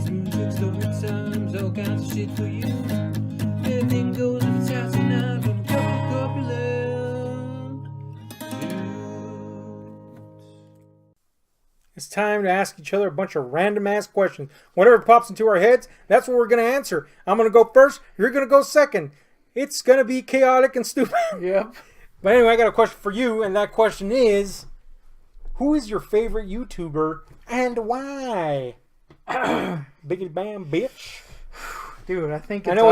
movies, music, story times, all kinds of shit for you. Everything goes if it's house and out from Corpulent. It's time to ask each other a bunch of random ass questions. Whatever pops into our heads, that's what we're going to answer. I'm going to go first. You're going to go second. It's going to be chaotic and stupid. Yep. But anyway, I got a question for you, and that question is, who is your favorite YouTuber and why? Biggity bam, bitch. Dude, I think I know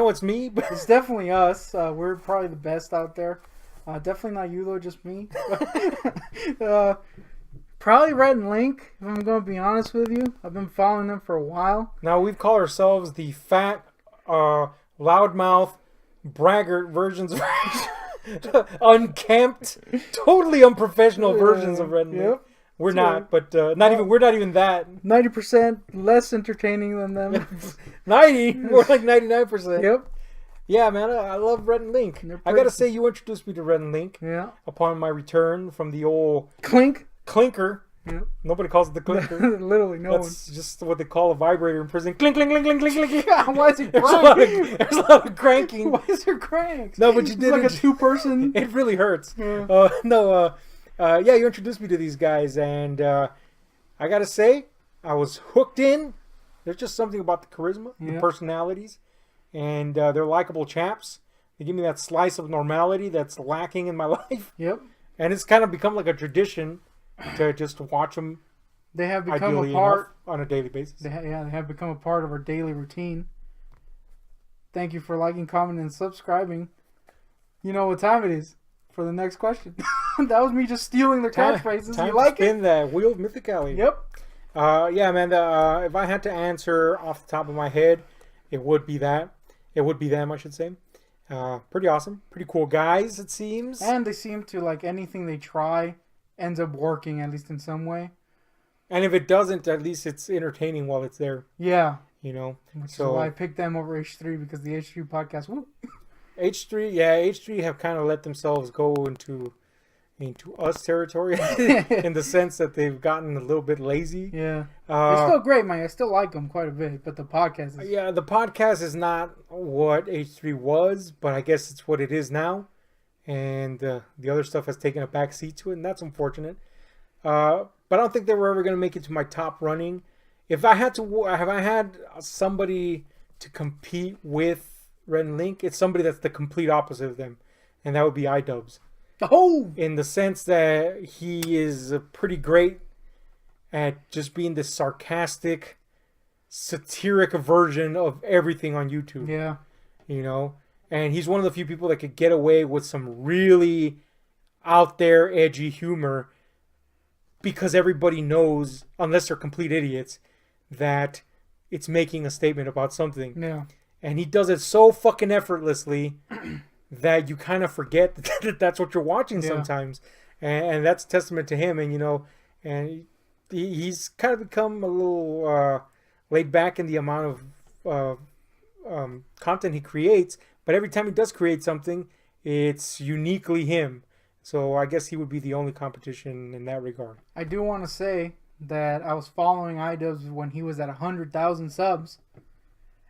it's me, but it's definitely us. We're probably the best out there. Definitely not you though, just me. Probably Rhett and Link, if I'm going to be honest with you. I've been following them for a while. now we've called ourselves the fat, loudmouth, braggart versions of unkempt, totally unprofessional versions of Rhett and Link. Yep. We're not, but we're not even that. 90% less entertaining than them. 90, more like 99%. Yep. Yeah, man, I love Rhett and Link. I gotta say, you introduced me to Rhett and Link Yeah. upon my return from the old Clink. clinker. Yep. Nobody calls it the clinker. Literally no That's just what they call a vibrator in prison. Clink, clink, clink, clink, clink, clink. one. Why is it There's crank? a lot of cranking. Why is there cranks? No, but you It's did like a it. two-person. It really hurts. Yeah. Yeah, you introduced me to these guys, and I gotta say, I was hooked in. There's just something about the charisma, the Yeah. personalities, and they're likable chaps. They give me that slice of normality that's lacking in my life, Yep. and it's kind of become like a tradition to just watch them. They have become Ideally a part. enough, on a daily basis. They have become a part of our daily routine. Thank you for liking, commenting, and subscribing. You know what time it is for the next question. That was me just stealing their catchphrases. Time You to like spin it? that wheel of mythicality. Yep. Yeah, man. If I had to answer off the top of my head, it would be that. It would be them, I should say. Pretty awesome. Pretty cool guys, it seems. And they seem to, like, anything they try ends up working, at least in some way. And if it doesn't, at least it's entertaining while it's there. Yeah. You know. Which is So why I picked them over H3, because the H3 podcast, woo. H3 have kind of let themselves go into us territory in the sense that they've gotten a little bit lazy. Yeah. They're still great, man. I still like them quite a bit, but the podcast is... Yeah, the podcast is not what H3 was, but I guess it's what it is now. And the other stuff has taken a back seat to it, and that's unfortunate. But I don't think they were ever going to make it to my top running. If I had somebody to compete with Rhett and Link, it's somebody that's the complete opposite of them, and that would be iDubbbz. Oh! In the sense that he is pretty great at just being this sarcastic, satiric version of everything on YouTube. Yeah. You know? And he's one of the few people that could get away with some really out there, edgy humor because everybody knows, unless they're complete idiots, that it's making a statement about something. Yeah. And he does it so fucking effortlessly that you kind of forget that that's what you're watching sometimes. And that's testament to him. And, you know, and he's kind of become a little laid back in the amount of content he creates. But every time he does create something, it's uniquely him. So I guess he would be the only competition in that regard. I do want to say that I was following iDubbbz when he was at 100,000 subs.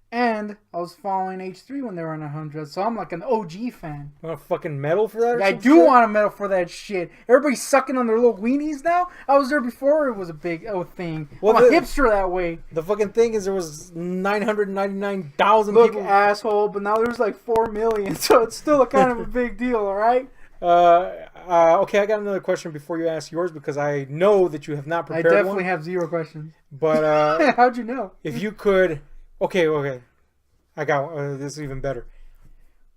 And I was following H3 when they were on 100. So I'm like an OG fan. Want a fucking medal for that? Or I some do shit? want a medal for that shit. Everybody's sucking on their little weenies now. I was there before it was a big thing. Well, I'm a hipster that way. The fucking thing is there was 999,000 Look, people. asshole, but now there's like 4 million. So it's still a kind of a big deal, alright? Okay, I got another question before you ask yours because I know that you have not I prepared definitely one. have 0 questions. But How'd you know? if you could, okay, I got one. This is even better.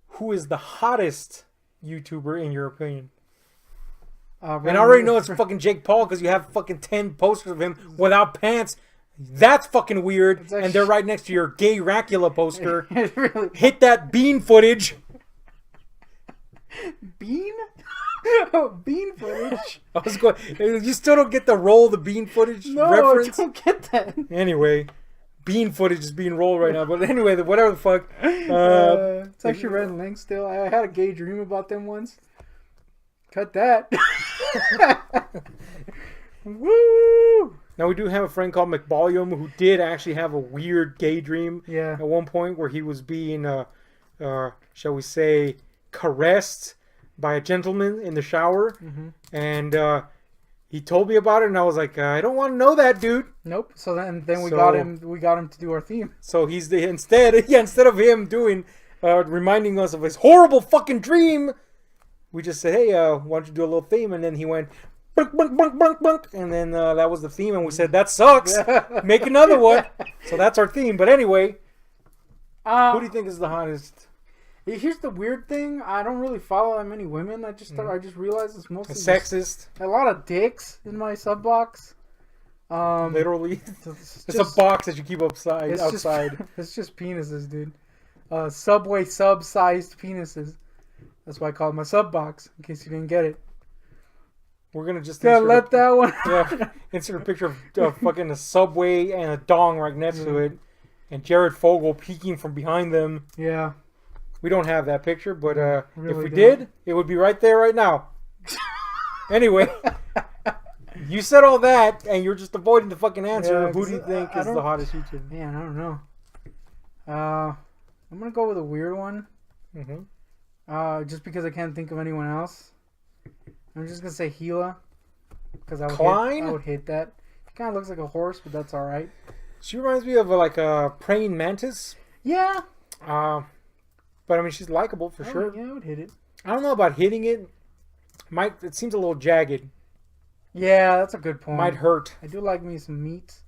Who is the hottest YouTuber in your opinion? And I already know it's fucking Jake Paul because you have fucking 10 posters of him without pants. That's fucking weird. And they're right next to your gay Racula poster. It really... Hit that bean footage. Bean? Bean footage? I was going. You still don't get the roll the bean footage reference. I don't get that. Anyway, bean footage is being rolled right now. But anyway, whatever the fuck. It's actually Rhett and Link still. I had a gay dream about them once. Cut that. Woo! Now we do have a friend called McBallium who did actually have a weird gay dream Yeah. at one point where he was being, shall we say, caressed by a gentleman in the shower, and he told me about it, and I was like, I don't want to know that, dude. Nope. So then we So- got him. We got him to do our theme. So he's instead of him doing reminding us of his horrible fucking dream, we just said, hey, why don't you do a little theme? And then he went bunk, bunk, bunk, bunk, bunk, and then that was the theme, and we said that sucks. Make another one. So that's our theme. But anyway, who do you think is the hottest? Here's the weird thing. I don't really follow that many women. I just realized it's mostly Sexist, a lot of dicks in my sub box. literally. It's It's a box that you keep outside. Just, it's just penises, dude. Subway sub-sized penises. That's why I call it my sub box. In case you didn't get it. We're gonna just Gotta insert let that one. yeah, insert a picture of fucking a Subway and a dong right next to it, and Jared Fogle peeking from behind them. Yeah. We don't have that picture, but if Really we don't. did, it would be right there right now. Anyway, you said all that, and you're just avoiding the fucking answer. Yeah, Who do you 'cause think I is the don't- hottest YouTuber? Man, I don't know. I'm gonna go with a weird one. Mm-hmm. Just because I can't think of anyone else. I'm just gonna say Gila. Because I Klein? would hit that. He kind of looks like a horse, but that's all right. She reminds me of like a praying mantis. Yeah. But I mean, she's likable for sure. Yeah, I would hit it. I don't know about hitting it. It seems a little jagged. Yeah, that's a good point. Might hurt. I do like me some meat.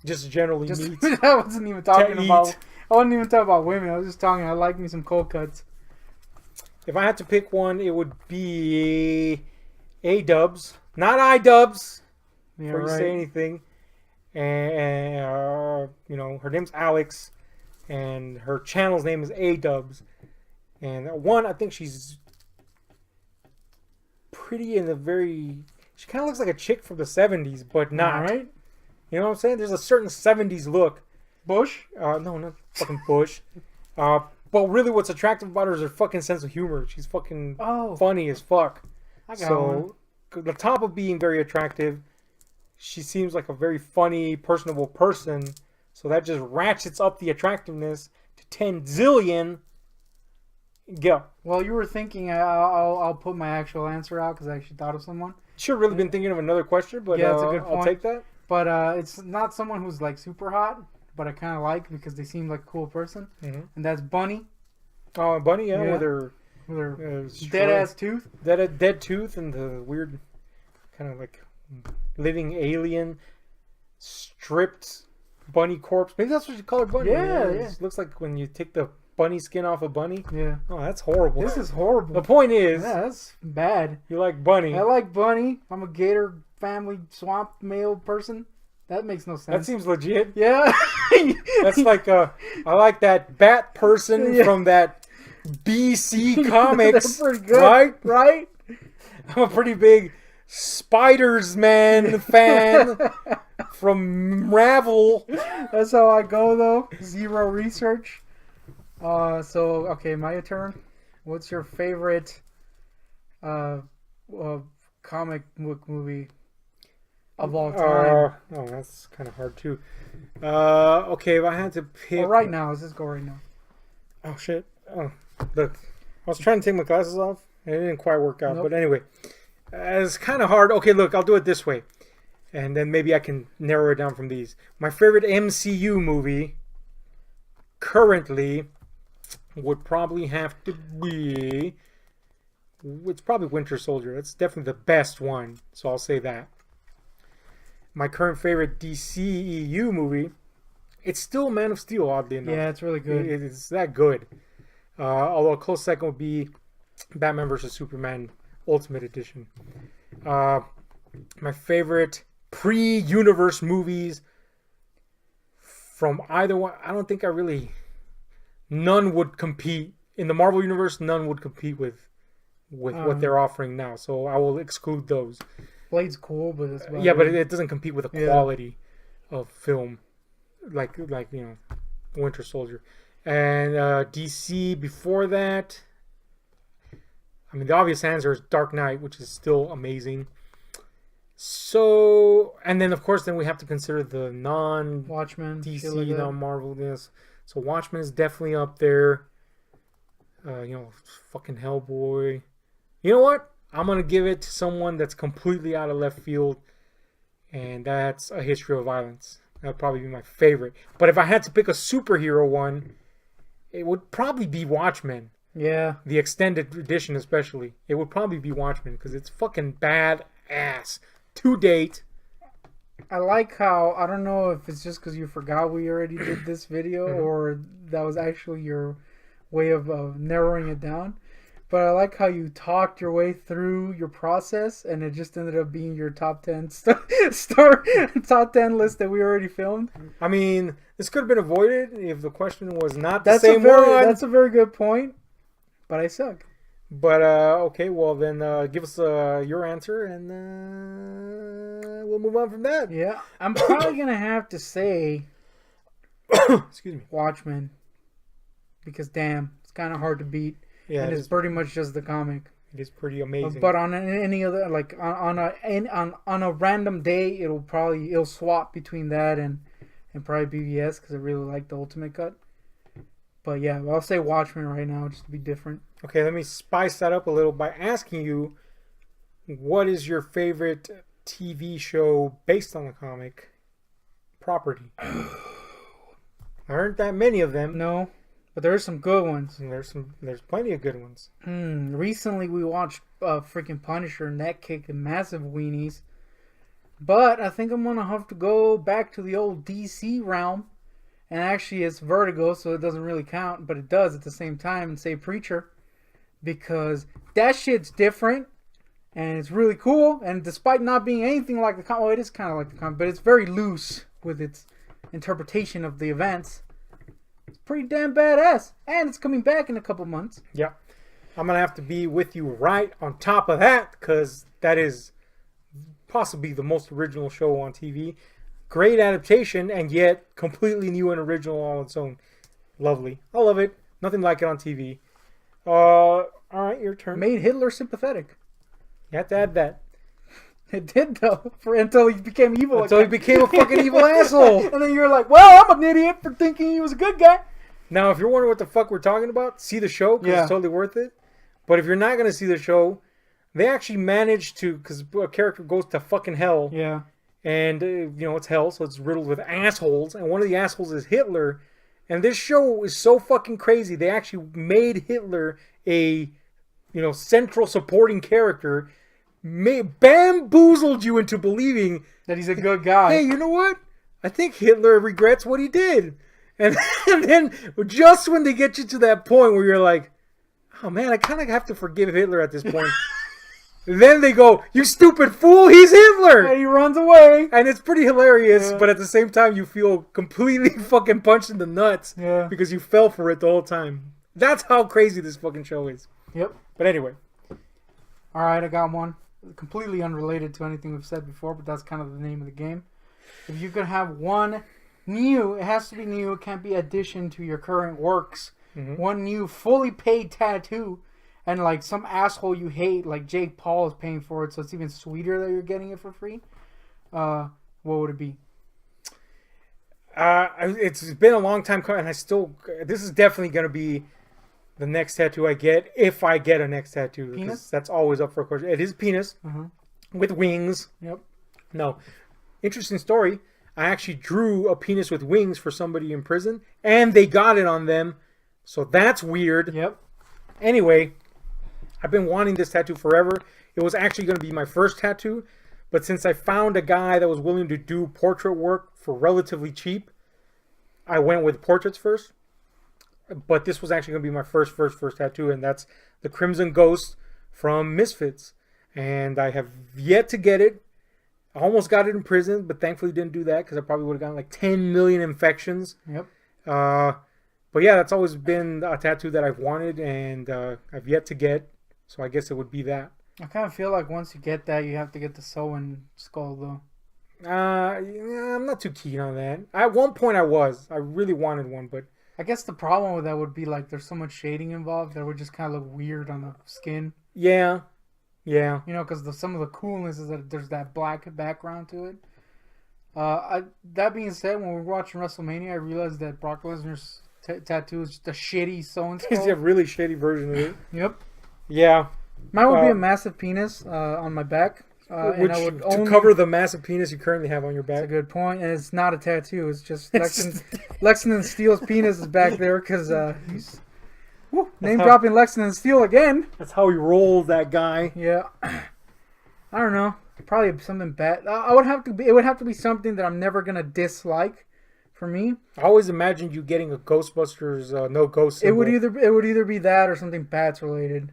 Just generally Just meat. I wasn't even talking eat. about. I wasn't even talking about women. I was just talking. I like me some cold cuts. If I had to pick one, it would be A-dubs, not I-dubs. Yeah, Before you right. say anything, and you know, her name's Alex, and her channel's name is A-dubs, and one, I think she's pretty in the very. She kind of looks like a chick from the '70s, but not. All right. You know what I'm saying? There's a certain '70s look. Bush. No, not fucking Bush. But really, what's attractive about her is her fucking sense of humor. She's fucking Oh, funny as fuck. I got one. So, the top of being very attractive, she seems like a very funny, personable person. So that just ratchets up the attractiveness to 10 zillion. Go. Well, you were thinking. I'll put my actual answer out because I actually thought of someone. Should have really been thinking of another question, but Yeah, that's a good I'll point. take that. But it's not someone who's like super hot, but I kind of like because they seem like a cool person. Mhm. And that's Bunny Oh, and Bunny, yeah, Yeah. with her with her dead dead ass tooth. dead tooth and the weird kind of like living alien stripped bunny corpse. Maybe that's what you call her, Bunny. Yeah, It yeah. looks like when you take the bunny skin off a bunny. Yeah. Oh, that's horrible. This is horrible. The point is, Yeah, that's bad. you like Bunny. I like Bunny. I'm a gator family swamp male person. That makes no That sense. seems legit. Yeah. That's like I like that bat person Yeah. from that BC Comics. They're pretty good. Right? Right? I'm a pretty big Spiders Man fan from Ravel. That's how I go though. Zero research. So okay, my turn. What's your favorite comic book movie of all time? Oh, that's kind of hard too. Okay, if I had to pick. Well, right now, let's just go right now. Oh shit! Oh, look, I was trying to take my glasses off, and it didn't quite work out. Nope. But anyway, it's kind of hard. Okay, look, I'll do it this way, and then maybe I can narrow it down from these. My favorite MCU movie currently would probably have to be. It's probably Winter Soldier. That's definitely the best one, so I'll say that. My current favorite DCEU movie, it's still Man of Steel, oddly enough. Yeah, it's really good. It's that good. Although a close second would be Batman vs. Superman Ultimate Edition. My favorite pre-universe movies from either one, I don't think none would compete. In the Marvel Universe, none would compete with what they're offering now. So I will exclude those. Blade's cool, but it's Yeah, but it doesn't compete with the Yeah. quality of film, like Winter Soldier, and DC before that. I mean, the obvious answer is Dark Knight, which is still amazing. So, and then of course, then we have to consider the non Watchmen, shit DC, like that. non-Marvel. Yes. So Watchmen is definitely up there. Fucking Hellboy. You know what? I'm gonna give it to someone that's completely out of left field, and that's A History of Violence. That'd probably be my favorite. But if I had to pick a superhero one, it would probably be Watchmen. Yeah. The extended edition, especially. It would probably be Watchmen because it's fucking badass to date. I like how, I don't know if it's just because you forgot we already did this video or that was actually your way of narrowing it down. But I like how you talked your way through your process and it just ended up being your top 10 top 10 list that we already filmed. I mean, this could have been avoided if the question was not the same one. That's a very good point. But I suck. But, okay, well then give us your answer and we'll move on from that. Yeah. I'm probably going to have to say Excuse me. Watchmen. Because damn, it's kind of hard to beat. Yeah, and it's pretty much just the comic. It is pretty amazing. But on any other, like on a random day, it'll swap between that and probably BVS because I really like the Ultimate Cut. But yeah, I'll say Watchmen right now just to be different. Okay, let me spice that up a little by asking you, what is your favorite TV show based on the comic property? There aren't that many of them. No, but there's some good ones. And there's plenty of good ones. Recently we watched freaking Punisher and that kicked massive weenies. But I think I'm gonna have to go back to the old DC realm. And actually it's Vertigo, so it doesn't really count, but it does at the same time, and say Preacher. Because that shit's different, and it's really cool, and despite not being anything like the comic, well, it is kind of like the comic, but it's very loose with its interpretation of the events. It's pretty damn badass, and it's coming back in a couple months. Yeah. I'm going to have to be with you right on top of that, because that is possibly the most original show on TV. Great adaptation, and yet completely new and original all on its own. Lovely. I love it. Nothing like it on TV. All right, your turn. Made Hitler sympathetic. You have to add that. It did though, until he became evil. Until he became a fucking evil asshole. And then you're like, well, I'm an idiot for thinking he was a good guy. Now, if you're wondering what the fuck we're talking about, see the show because it's totally worth it. But if you're not going to see the show, they actually managed to, because a character goes to fucking hell. Yeah. And, it's hell, so it's riddled with assholes. And one of the assholes is Hitler. And this show is so fucking crazy. They actually made Hitler a, central supporting character. Bamboozled you into believing that he's a good guy. Hey, you know what? I think Hitler regrets what he did. And then just when they get you to that point where you're like, oh man, I kind of have to forgive Hitler at this point. Then they go, you stupid fool, he's Hitler! And he runs away. And it's pretty hilarious, but at the same time you feel completely fucking punched in the nuts because you fell for it the whole time. That's how crazy this fucking show is. Yep. But anyway. Alright, I got one. Completely unrelated to anything we've said before, but that's kind of the name of the game. If you could have one new, it has to be new, it can't be addition to your current works. One new fully paid tattoo. And like some asshole you hate, like Jake Paul is paying for it, so it's even sweeter that you're getting it for free. What would it be? It's been a long time coming, and this is definitely going to be the next tattoo I get, if I get a next tattoo. Penis? That's always up for a question. It is penis with wings. Yep. No. Interesting story. I actually drew a penis with wings for somebody in prison, and they got it on them, so that's weird. Yep. Anyway, I've been wanting this tattoo forever. It was actually going to be my first tattoo, but since I found a guy that was willing to do portrait work for relatively cheap, I went with portraits first. But this was actually going to be my first tattoo, and that's the Crimson Ghost from Misfits. And I have yet to get it. I almost got it in prison, but thankfully didn't do that because I probably would have gotten like 10 million infections. Yep. But yeah, that's always been a tattoo that I've wanted, and I've yet to get. So I guess it would be that. I kind of feel like once you get that, you have to get the Soen skull, though. Yeah, I'm not too keen on that. At one point I really wanted one, but... I guess the problem with that would be, like, there's so much shading involved that would just kind of look weird on the skin. Yeah. Yeah. You know, because some of the coolness is that there's that black background to it. That being said, when we were watching WrestleMania, I realized that Brock Lesnar's tattoo is just a shitty so-and-so. It's a really shitty version of it. Yep. Yeah. Mine would be a massive penis on my back. Which, and I would to cover the massive penis you currently have on your That's a back. good point. And it's not a tattoo. It's just Lexington Steele's penis is back there because he's name-dropping Lexington Steele again. That's how he rolls, that guy. Yeah. I don't know. Probably something bad. It would have to be something that I'm never gonna dislike. For me, I always imagined you getting a Ghostbusters no ghost symbol. it would either be that or something bats related,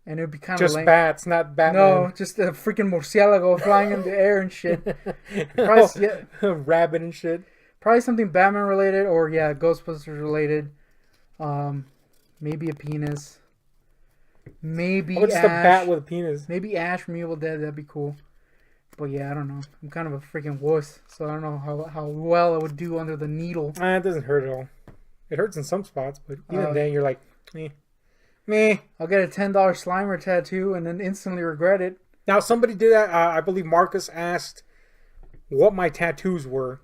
and it would be kind of just bats, not Batman. No, just a freaking murcielago flying in the air and shit. Probably, Rabbit and shit. Probably something Batman related or Ghostbusters related. Maybe a penis. Maybe Or just Ash. a bat with a penis. Maybe Ash from Evil Dead. That'd be cool. But yeah, I don't know. I'm kind of a freaking wuss, so I don't know how well it would do under the needle. It doesn't hurt at all. It hurts in some spots, but even then you're like, meh. I'll get a $10 Slimer tattoo and then instantly regret it. Now, somebody did that. I believe Marcus asked what my tattoos were.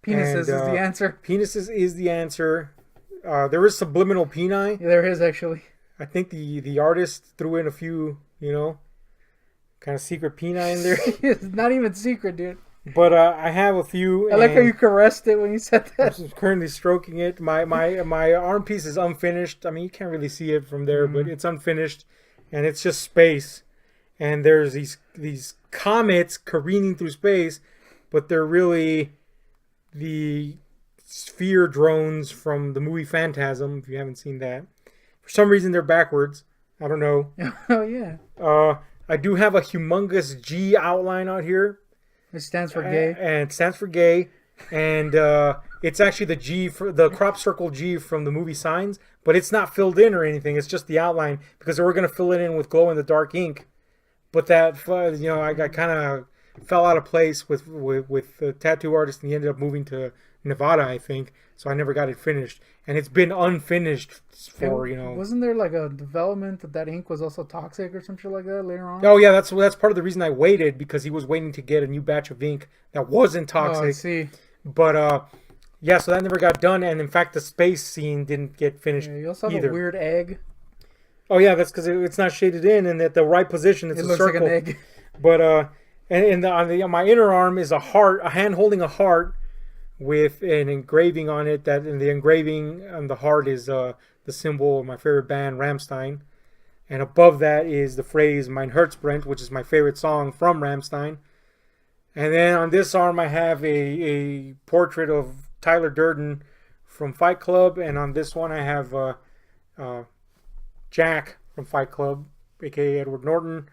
Penises is the answer. Penises is the answer. There is subliminal peni. Yeah, there is actually. I think the artist threw in a few, kind of secret peni in there. It's not even secret, dude. But I have a few. I like how you caressed it when you said that. I'm currently stroking it. My arm piece is unfinished. I mean, you can't really see it from there, but it's unfinished, and it's just space. And there's these comets careening through space, but they're really the sphere drones from the movie Phantasm. If you haven't seen that, for some reason they're backwards. I don't know. Oh yeah. I do have a humongous G outline out here. It stands for gay. And it stands for gay. And it's actually the G, for the crop circle G from the movie Signs. But it's not filled in or anything. It's just the outline. Because they were going to fill it in with glow-in-the-dark ink. But that, I kind of fell out of place with the tattoo artist. And he ended up moving to Nevada, I think. So I never got it finished. And it's been unfinished for, Wasn't there like a development that ink was also toxic or some shit like that later on? Oh, yeah, that's part of the reason I waited, because he was waiting to get a new batch of ink that wasn't toxic. Oh, I see. But, so that never got done, and in fact, the space scene didn't get finished You also have either. a weird egg. Oh, yeah, that's because it's not shaded in, and at the right position, it's It a looks circle. like an egg. But, on my inner arm is a heart, a hand holding a heart, with an engraving on it. That in the engraving on the heart is the symbol of my favorite band, Rammstein, and above that is the phrase "Mein Herzbrennt," which is my favorite song from Rammstein. And then on this arm I have a portrait of Tyler Durden from Fight Club, and on this one I have Jack from Fight Club, aka Edward Norton.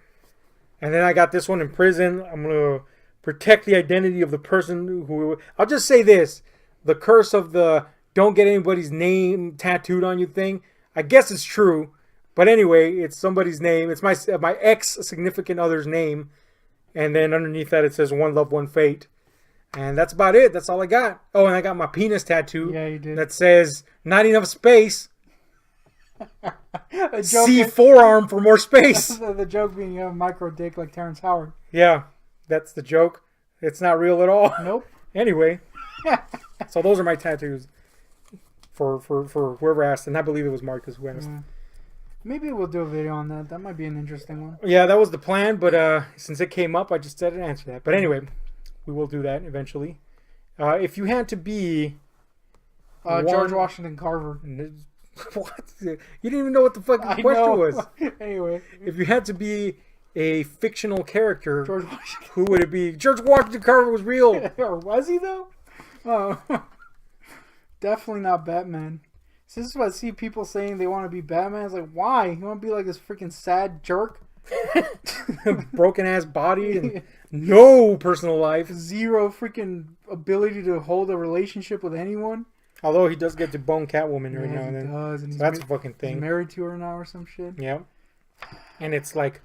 And then I got this one in prison. I'm gonna protect the identity of the person who... I'll just say this. The curse of the don't get anybody's name tattooed on you thing, I guess it's true. But anyway, it's somebody's name. It's my ex-significant other's name. And then underneath that it says one love, one fate. And that's about it. That's all I got. Oh, and I got my penis tattoo. Yeah, you did. That says not enough space. A joke See forearm for more space. the joke being you have a micro dick like Terrence Howard. Yeah, that's the joke. It's not real at all. Nope. Anyway, so those are my tattoos for whoever asked, and I believe it was Marcus who asked. Yeah. Maybe we'll do a video on that. That might be an interesting one. Yeah, that was the plan, but since it came up, I just didn't answer that. But anyway, we will do that eventually. If you had to be George Washington Carver. What? You didn't even know what the fucking question was. Anyway, if you had to be a fictional character, George Washington. who would it be? George Washington Carver was real. Or was he though? Oh, definitely not Batman. So this is what I see people saying they want to be Batman. It's like, why? You want to be like this freaking sad jerk? Broken ass body and no personal life. Zero freaking ability to hold a relationship with anyone. Although he does get to bone Catwoman every now and then. Does, and So that's a fucking he's thing. married to her now or some shit. Yeah. And it's like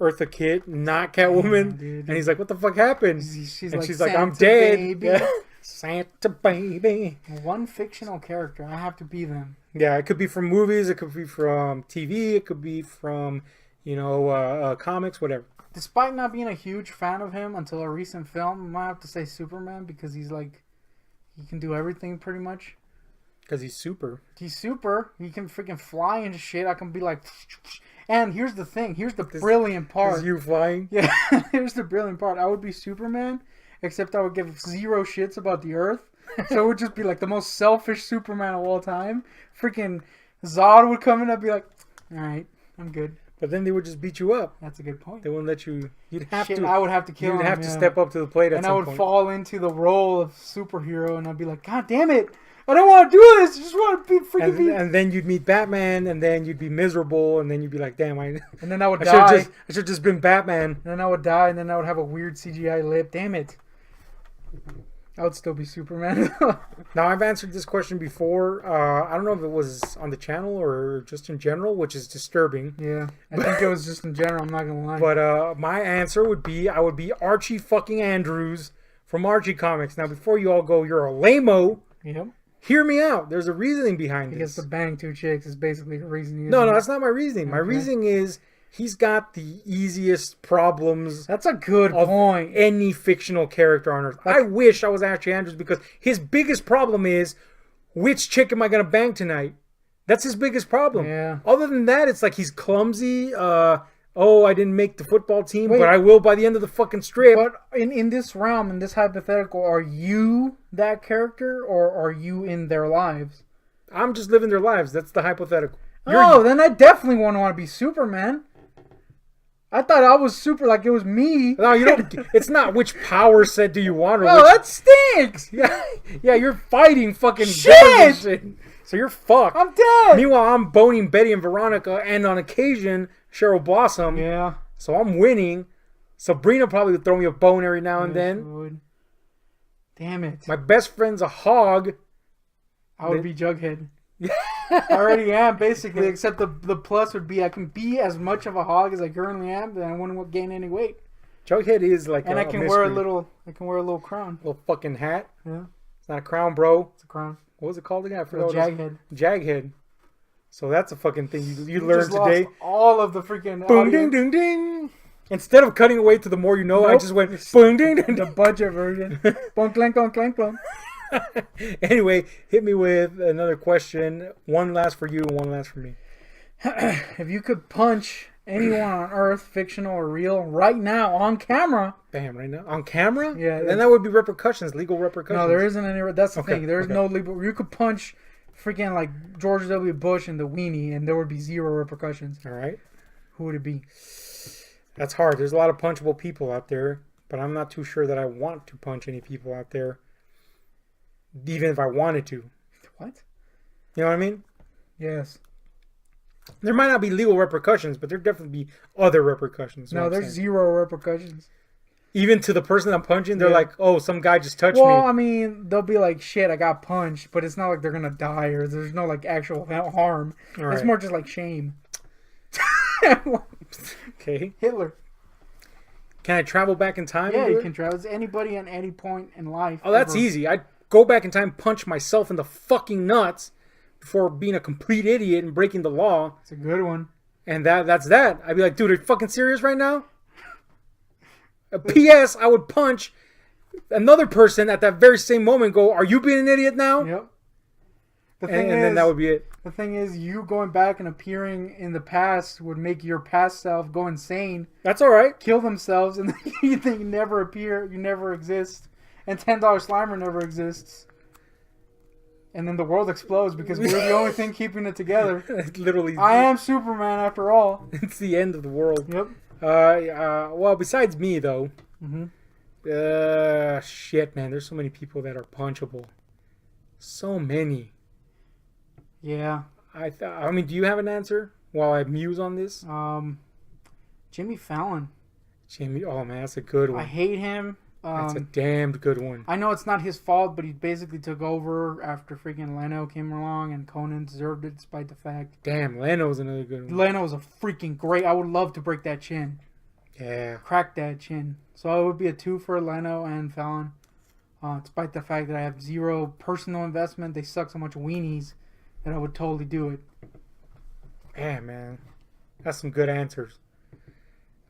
Eartha Kitt, not Catwoman. Yeah, dude. And he's like, what the fuck happened? She's And like, she's like, I'm Santa dead. baby. Yeah. Santa baby. One fictional character. I have to be them. Yeah, it could be from movies. It could be from TV. It could be from comics, whatever. Despite not being a huge fan of him until a recent film, I might have to say Superman because he's like, he can do everything pretty much. Because he's super. He's super. He can freaking fly and shit. I can be like, and here's the thing. Here's the brilliant part. Is you flying? Yeah, here's the brilliant part. I would be Superman, except I would give zero shits about the Earth. So it would just be like the most selfish Superman of all time. Freaking Zod would come in. I'd be like, all right, I'm good. But then they would just beat you up. That's a good point. They wouldn't let you. You'd have Shit, to. I would have to kill him. You'd have to step up to the plate at and some I would point. fall into the role of superhero, and I'd be like, God damn it! I don't want to do this. I just want to be freaking. And then you'd meet Batman, and then you'd be miserable, and then you'd be like, "Damn, And then I would die. I should have just been Batman." And then I would die, and then I would have a weird CGI lip. Damn it! I would still be Superman. Now, I've answered this question before. I don't know if it was on the channel or just in general, which is disturbing. Yeah, I think it was just in general. I'm not gonna lie. But my answer would be I would be Archie fucking Andrews from Archie Comics. Now, before you all go, you're a lame-o. Yep. Hear me out. There's a reasoning behind He this. gets to bang two chicks is basically the reason. No, that's not my reasoning. My Okay. reasoning is he's got the easiest problems That's a good of point. any fictional character on Earth. I wish I was Archie Andrews because his biggest problem is which chick am I going to bang tonight? That's his biggest problem. Yeah. Other than that, it's like he's clumsy. I didn't make the football team, Wait. but I will by the end of the fucking strip. But in this realm, in this hypothetical, are you that character, or are you in their lives? I'm just living their lives. That's the hypothetical. Then I definitely want to be Superman. I thought I was super, like it was me. No, you don't. It's not which power set do you want or Oh, which. that stinks! Yeah, you're fighting fucking Shit! devils and shit. So you're fucked. I'm dead! Meanwhile, I'm boning Betty and Veronica, and on occasion Cheryl Blossom. Yeah. So I'm winning. Sabrina probably would throw me a bone every now and Yes, then. it would. Damn it. My best friend's a hog. I would be Jughead. I already am, basically, except the plus would be I can be as much of a hog as I currently am, then I wouldn't gain any weight. Jughead is like And a I can mystery. wear a little crown. little fucking hat. Yeah, It's not a crown, bro. it's a crown. What was it called again? I A forgot. what it was. Jaghead. Jaghead. So that's a fucking thing you You learned just lost today. all of the freaking Boom, audio. ding, ding, ding. Instead of cutting away to the more you know, I Nope. just went boom, ding, ding, The ding. budget version. Bonk, clank, bonk, clank, bonk. Anyway, hit me with another question. One last for you and one last for me. If you could punch anyone on Earth, fictional or real, right now on camera. Bam, right now. On camera? Yeah. Then that would be repercussions, legal repercussions. No, there isn't any. That's the Okay, thing. There's okay. no legal. You could punch freaking like George W. Bush in the weenie, and there would be zero repercussions. All right. Who would it be? That's hard. There's a lot of punchable people out there, but I'm not too sure that I want to punch any people out there, even if I wanted to. What? You know what I mean? Yes. There might not be legal repercussions, but there definitely be other repercussions. No, there's zero repercussions. Even to the person I'm punching, they're Yeah. like, "Oh, some guy just touched Well, me." I mean, they'll be like, "Shit, I got punched," but it's not like they're gonna die or there's no like actual harm. All It's right. more just like shame. Okay. Hitler. Can I travel back in time? Yeah, and do you it? can travel. It's anybody at any point in life. Oh, that's ever. easy. I'd go back in time, punch myself in the fucking nuts before being a complete idiot and breaking the law. It's a good one. And that's that. I'd be like, dude, are you fucking serious right now? P.S. I would punch another person at that very same moment and go, are you being an idiot now? Yep. The And then that would be it. The thing is, you going back and appearing in the past would make your past self go insane, That's all right. kill themselves, and then you never appear, you never exist, and $10 Slimer never exists. And then the world explodes because we're the only thing keeping it together. Literally, I am Superman after all. it's the end of the world. Yep. Well, besides me, though, Mm-hmm. shit, man, there's so many people that are punchable. So many. Yeah. I mean, do you have an answer while I muse on this? Jimmy Fallon. Jimmy, oh man, that's a good I one. hate him. That's a damned good one. I know it's not his fault, but he basically took over after freaking Leno came along, and Conan deserved it despite the fact. Damn, Leno's another good one. Leno was a freaking great. I would love to break that chin. Yeah. Crack that chin. So it would be a 2 for Leno and Fallon. Despite the fact that I have zero personal investment, they suck so much weenies that I would totally do it. Yeah, man. That's some good answers.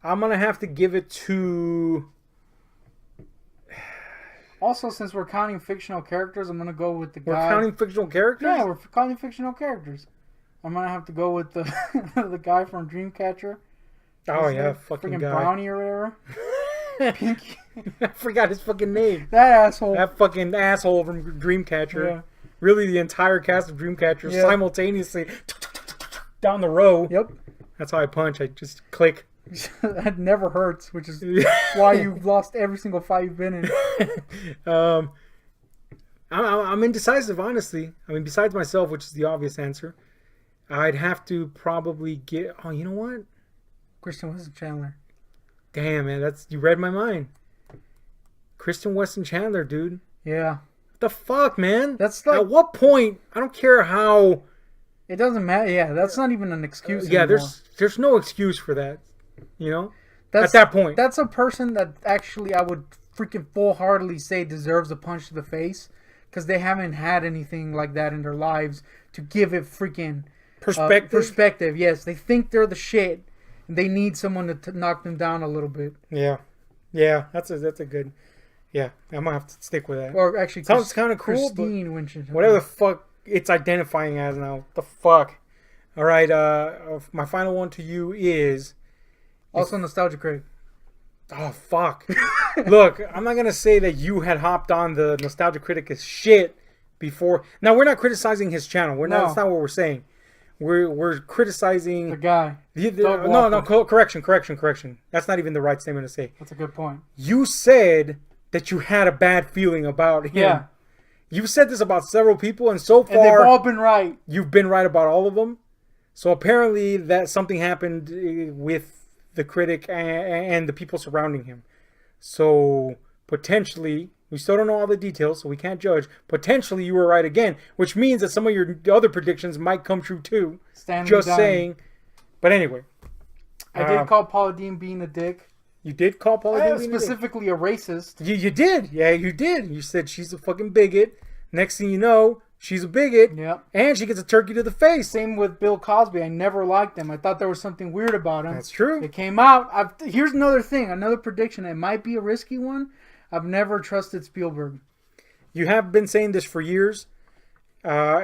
I'm gonna have to give it to. Also, since we're counting fictional characters, I'm gonna go with the We're guy. counting fictional characters. Yeah, we're counting fictional characters. I'm gonna have to go with the the guy from Dreamcatcher. Oh What's yeah, his name? fucking Friggin' guy. Brownie or whatever. Pinky. I forgot his fucking name. That asshole. That fucking asshole from Dreamcatcher. Yeah. Really, the entire cast of Dreamcatcher Yeah. simultaneously down the row. Yep. That's how I punch. I just click. That never hurts, which is why you've lost every single fight you've been in. I'm indecisive, honestly. I mean, besides myself, which is the obvious answer, I'd have to probably get. Oh, you know what? Christian Weston Chandler. Damn, man, you read my mind. Kristen Weston Chandler, dude. Yeah. What the fuck, man? That's like, At what point? I don't care how. it doesn't matter. Yeah, that's not even an excuse Yeah, anymore. there's no excuse for that. You know, That's, at that point. That's a person that actually I would freaking full-heartedly say deserves a punch to the face because they haven't had anything like that in their lives to give it freaking perspective. Yes, they think they're the shit. And they need someone to knock them down a little bit. Yeah, that's a good. Yeah, I'm gonna have to stick with that. Or actually, Sounds kind of cool, but Christine Winston. whatever the fuck it's identifying as now. What the fuck. All right, my final one to you is. Also, Nostalgia Critic. Oh fuck! Look, I'm not gonna say that you had hopped on the Nostalgia Critic as shit before. Now we're not criticizing his channel. We're not. No. That's not what we're saying. We're criticizing The guy. Doug no, Walker. correction. That's not even the right statement to say. That's a good point. You said that you had a bad feeling about him. Yeah. You've said this about several people, and so And they've far all been right. you've been right about all of them. So apparently that something happened with the critic and the people surrounding him. So potentially, we still don't know all the details, so we can't judge. Potentially you were right again, which means that some of your other predictions might come true too. Stanley Just Dunn. saying. But anyway. I did call Paula Dean being a dick. You did call Paula Dean being a dick? Specifically a racist. You did. Yeah, you did. You said she's a fucking bigot. Next thing you know, she's a bigot. Yep. And she gets a turkey to the face. Same with Bill Cosby. I never liked him. I thought there was something weird about him. That's true. It came out. Here's another thing. Another prediction. It might be a risky one. I've never trusted Spielberg. You have been saying this for years. I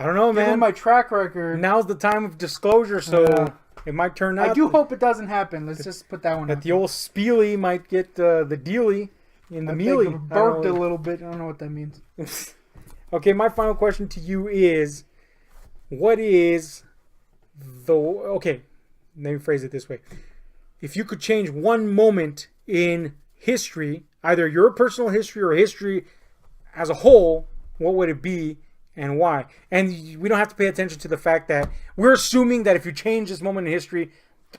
don't know, Given man. my track record, Now's the time of disclosure, so Yeah. it might turn out I do hope it doesn't happen. Let's just put that one that out. the old Spiely might get the dealie in the I mealy. think it burped a little bit. I don't know what that means. Okay, my final question to you is, what is the... Okay, let me phrase it this way. If you could change one moment in history, either your personal history or history as a whole, what would it be and why? And we don't have to pay attention to the fact that we're assuming that if you change this moment in history,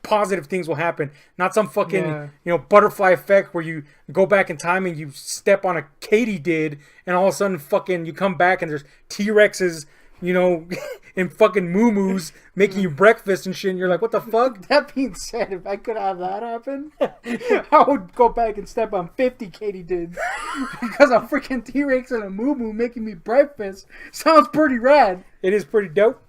positive things will happen. Not some fucking, butterfly effect where you go back in time and you step on a katydid and all of a sudden fucking you come back and there's T-Rexes, in fucking moo-moos making you breakfast and shit and you're like, what the fuck? That being said, if I could have that happen, I would go back and step on 50 katydids because a freaking T-Rex and a moo-moo making me breakfast sounds pretty rad. It is pretty dope,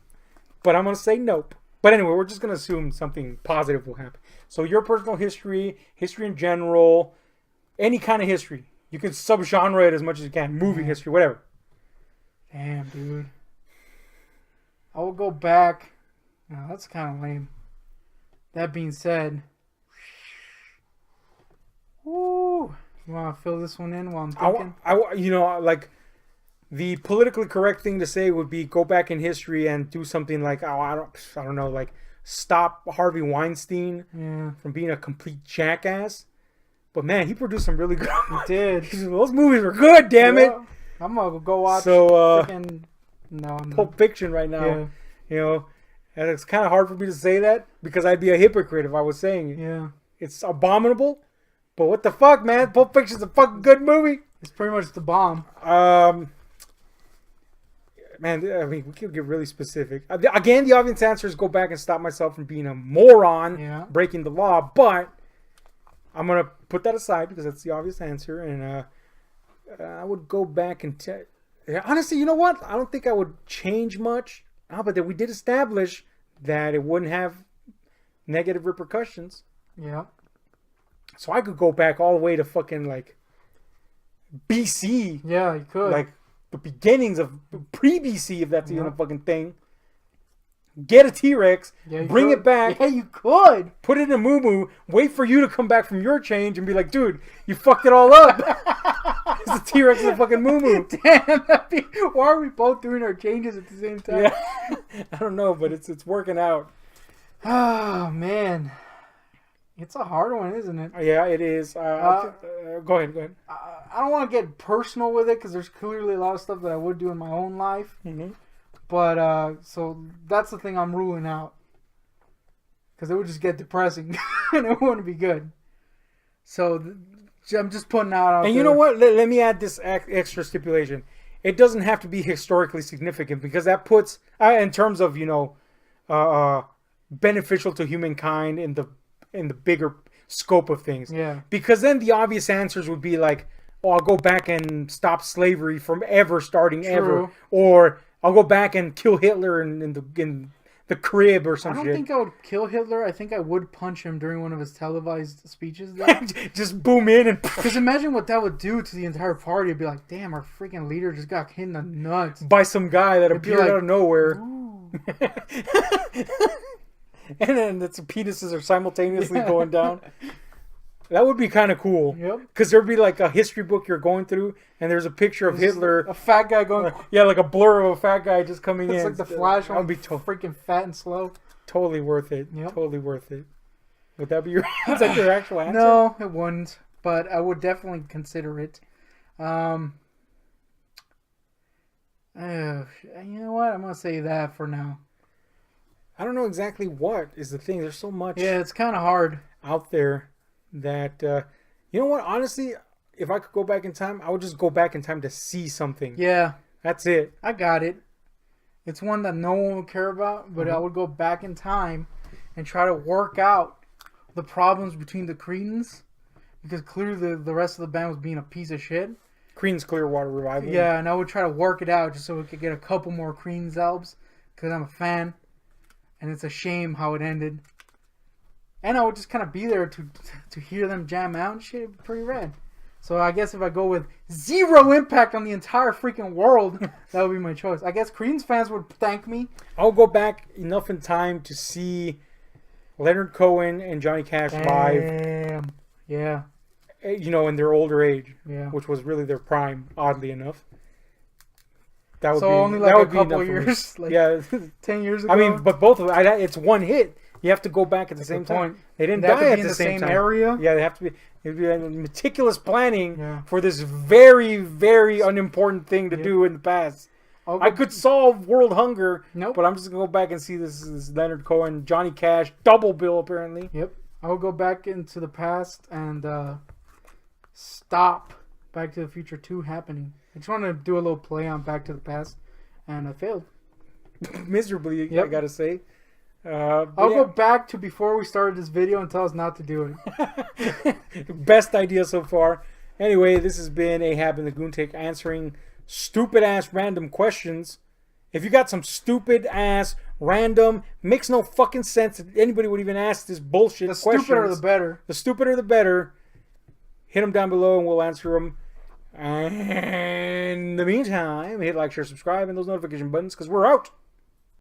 but I'm going to say nope. But anyway, we're just going to assume something positive will happen. So your personal history in general, any kind of history. You can subgenre it as much as you can. Movie history, whatever. Damn, dude. I will go back. No, that's kind of lame. That being said, woo. You want to fill this one in while I'm thinking? Like the politically correct thing to say would be go back in history and do something like, I don't know, like stop Harvey Weinstein from being a complete jackass. But man, he produced some really good. He did. Those movies were good. Damn it. I'm gonna go watch. So no, I'm Pulp Fiction right now. Yeah. And it's kind of hard for me to say that because I'd be a hypocrite if I was saying it. Yeah. It's abominable, but what the fuck, man? Pulp Fiction's a fucking good movie. It's pretty much the bomb. Man, I mean, we could get really specific. Again, the obvious answer is go back and stop myself from being a moron, breaking the law. But I'm gonna put that aside because that's the obvious answer, and I would go back and honestly, you know what? I don't think I would change much. But then we did establish that it wouldn't have negative repercussions. Yeah. So I could go back all the way to fucking like BC, Yeah, you could. like the beginnings of pre-BC, if that's even Yeah. a fucking thing. Get a T-Rex, Yeah, you bring could. it back, Yeah, you could. put it in a moo-moo, wait for you to come back from your change and be like, dude, you fucked it all up. It's a T-Rex in a fucking moo-moo. Damn, why are we both doing our changes at the same time? Yeah. I don't know, but it's working out. Oh, man. It's a hard one, isn't it? Yeah, it is. Go ahead. I don't want to get personal with it because there's clearly a lot of stuff that I would do in my own life. Mm-hmm. But, so that's the thing I'm ruling out. Because it would just get depressing and it wouldn't be good. So I'm just putting out. And you know what? Let me add this extra stipulation. It doesn't have to be historically significant because that puts, in terms of, beneficial to humankind in the bigger scope of things. Yeah. Because then the obvious answers would be like, oh, I'll go back and stop slavery from ever starting ever. True. Or I'll go back and kill Hitler in the crib or some I don't shit. think I would kill Hitler. I think I would punch him during one of his televised speeches. Just boom in and... Because imagine what that would do to the entire party. It'd be like, damn, our freaking leader just got hit in the nuts. by some guy that It'd be appeared like, out of nowhere. Ooh. And then the penises are simultaneously going down. That would be kind of cool. Yep. Because there'd be like a history book you're going through, and there's a picture of Hitler. A fat guy going. Yeah, like a blur of a fat guy just coming It's in. like the Flash. That would be freaking fat and slow. totally worth it. Yep. Totally worth it. Would that be your? Is that your actual answer? No, it wouldn't. But I would definitely consider it. You know what? I'm gonna say that for now. I don't know exactly what is the thing. There's so much Yeah, it's kind of hard. out there that you know what? Honestly, if I could go back in time, I would just go back in time to see something. Yeah, That's it. I got it. It's one that no one would care about, but I would go back in time and try to work out the problems between the Cretans, because clearly the rest of the band was being a piece of shit. Creedence Clearwater Revival. Yeah, and I would try to work it out just so we could get a couple more Creedence albums, because I'm a fan, and it's a shame how it ended. And I would just kind of be there to hear them jam out and shit. It'd be pretty rad. So I guess if I go with zero impact on the entire freaking world, that would be my choice. I guess Creedence fans would thank me. I'll go back enough in time to see Leonard Cohen and Johnny Cash live, Damn. Yeah. in their older age, Yeah. which was really their prime, oddly enough. That would So be, only that like a would be couple enough for me. years, like Yeah. 10 years ago. I mean, but both of them, it's one hit. You have to go back at the same the time. point. They didn't They have die to at be in the same time. area. Yeah, they have to be. It'd be meticulous planning Yeah. for this very, very unimportant thing to Yeah. do in the past. I'll I go- could solve world hunger, Nope. but I'm just gonna go back and see this Leonard Cohen, Johnny Cash double bill apparently. Yep. I will go back into the past and stop Back to the Future 2 happening. I just want to do a little play on Back to the Past, and I failed. Miserably, I Yep. gotta say. I'll go back to before we started this video and tell us not to do it. Best idea so far. Anyway, this has been Ahab and the Goontik answering stupid ass random questions. If you got some stupid ass random, makes no fucking sense that anybody would even ask this bullshit The questions. stupider the better. The stupider the better. Hit them down below and we'll answer them. And in the meantime, hit like, share, subscribe, and those notification buttons because we're out.